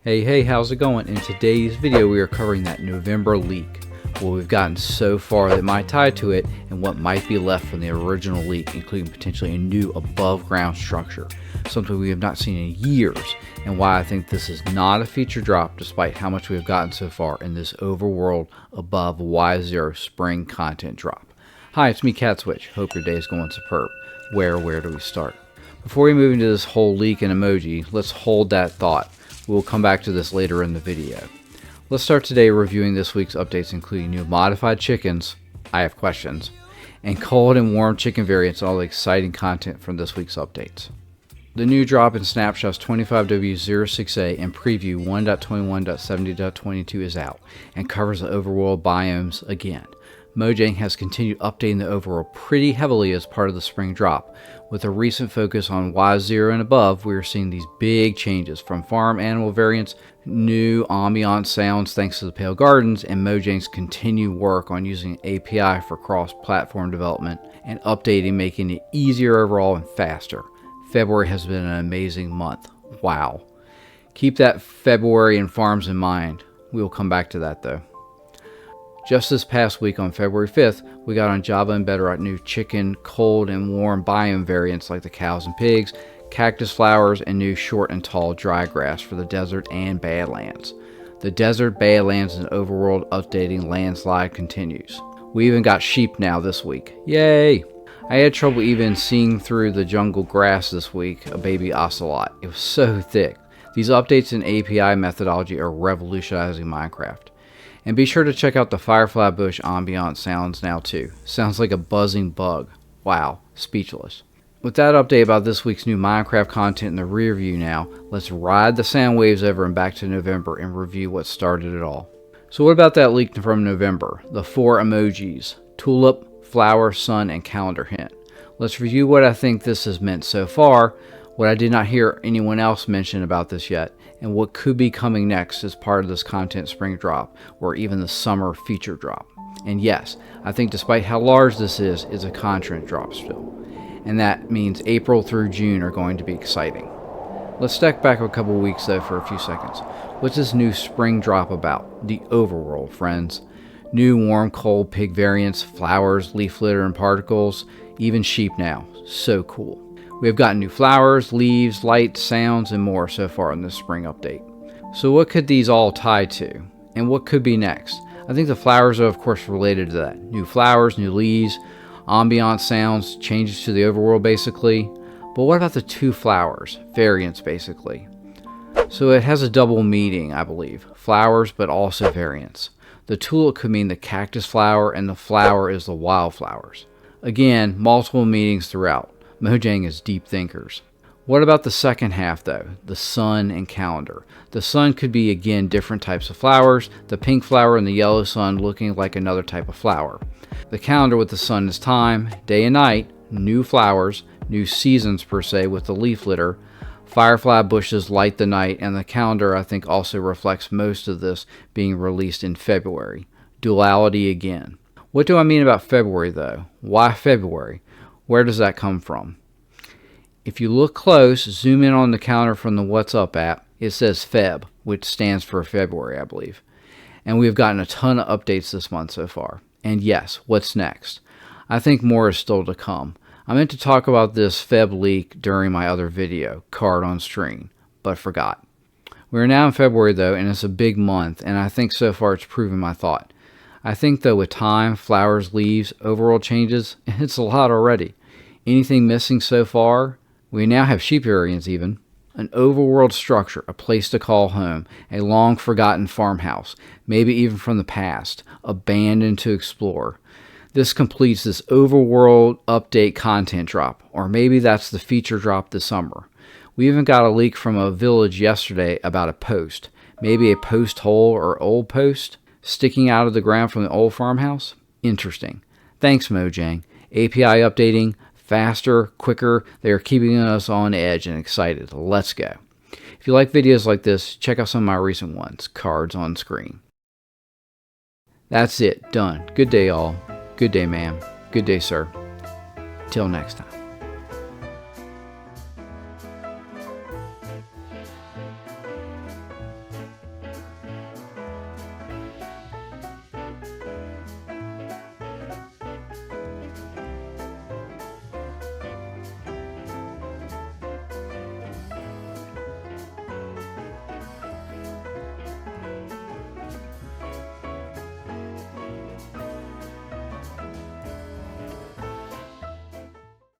Hey, how's it going? In today's video, we are covering that November leak, what we've gotten so far that might tie to it, and what might be left from the original leak, including potentially a new above ground structure, something we have not seen in years, and why I think this is not a feature drop despite how much we have gotten so far in this Overworld Above Y0 spring content drop. Hi, it's me, CatSwitch. Hope your day is going superb. Where do we start? Before we move into this whole leak and emoji, let's hold that thought. We'll come back to this later in the video. Let's start today reviewing this week's updates, including new modified chickens, I have questions, and cold and warm chicken variants, and all the exciting content from this week's updates. The new drop in Snapshot's 25W06A and preview 1.21.70.22 is out and covers the overworld biomes again. Mojang has continued updating the overworld pretty heavily as part of the spring drop. With a recent focus on Y0 and above, we are seeing these big changes from farm animal variants, new ambient sounds thanks to the Pale Gardens, and Mojang's continued work on using API for cross-platform development and updating, making it easier overall and faster. February has been an amazing month. Wow. Keep that February and farms in mind. We will come back to that though. Just this past week on February 5th, we got on Java and Bedrock new chicken, cold, and warm biome variants like the cows and pigs, cactus flowers, and new short and tall dry grass for the desert and badlands. The desert, badlands, and overworld updating landslide continues. We even got sheep now this week. Yay! I had trouble even seeing through the jungle grass this week, a baby ocelot. It was so thick. These updates in API methodology are revolutionizing Minecraft. And be sure to check out the firefly bush ambient sounds now too. Sounds like a buzzing bug. Wow, speechless. With that update about this week's new Minecraft content in the rear view now, let's ride the sound waves over and back to November and review what started it all. So what about that leak from November? The 4 emojis: tulip, flower, sun, and calendar hint. Let's review what I think this has meant so far, what I did not hear anyone else mention about this yet, and what could be coming next as part of this content spring drop, or even the summer feature drop. And yes, I think despite how large this is a content drop still. And that means April through June are going to be exciting. Let's step back a couple weeks though for a few seconds. What's this new spring drop about? The overworld, friends. New warm, cold pig variants, flowers, leaf litter, and particles, even sheep now. So cool. We have gotten new flowers, leaves, lights, sounds, and more so far in this spring update. So what could these all tie to? And what could be next? I think the flowers are of course related to that. New flowers, new leaves, ambient sounds, changes to the overworld basically. But what about the 2 flowers? Variants basically. So it has a double meaning, I believe. Flowers, but also variants. The tulip could mean the cactus flower, and the flower is the wildflowers. Again, multiple meanings throughout. Mojang is deep thinkers. What about the second half though? The sun and calendar. The sun could be again different types of flowers, the pink flower and the yellow sun looking like another type of flower. The calendar with the sun is time, day and night, new flowers, new seasons per se with the leaf litter. Firefly bushes light the night, and the calendar I think also reflects most of this being released in February. Duality again. What do I mean about February though? Why February? Where does that come from? If you look close, zoom in on the calendar from the What's Up app, it says Feb, which stands for February, I believe. And we've gotten a ton of updates this month so far. And yes, what's next? I think more is still to come. I meant to talk about this Feb leak during my other video, Card on Screen, but forgot. We're now in February though, and it's a big month, and I think so far it's proven my thought. I think though with time, flowers, leaves, overworld changes, it's a lot already. Anything missing so far? We now have sheep variants even. An overworld structure, a place to call home, a long forgotten farmhouse, maybe even from the past, abandoned to explore. This completes this overworld update content drop, or maybe that's the feature drop this summer. We even got a leak from a village yesterday about a post, maybe a post hole or old post sticking out of the ground from the old farmhouse. Interesting. Thanks Mojang. API updating, faster, quicker. They are keeping us on edge and excited. Let's go. If you like videos like this, check out some of my recent ones, Cards on Screen. That's it. Done. Good day all. Good day ma'am. Good day sir. Till next time.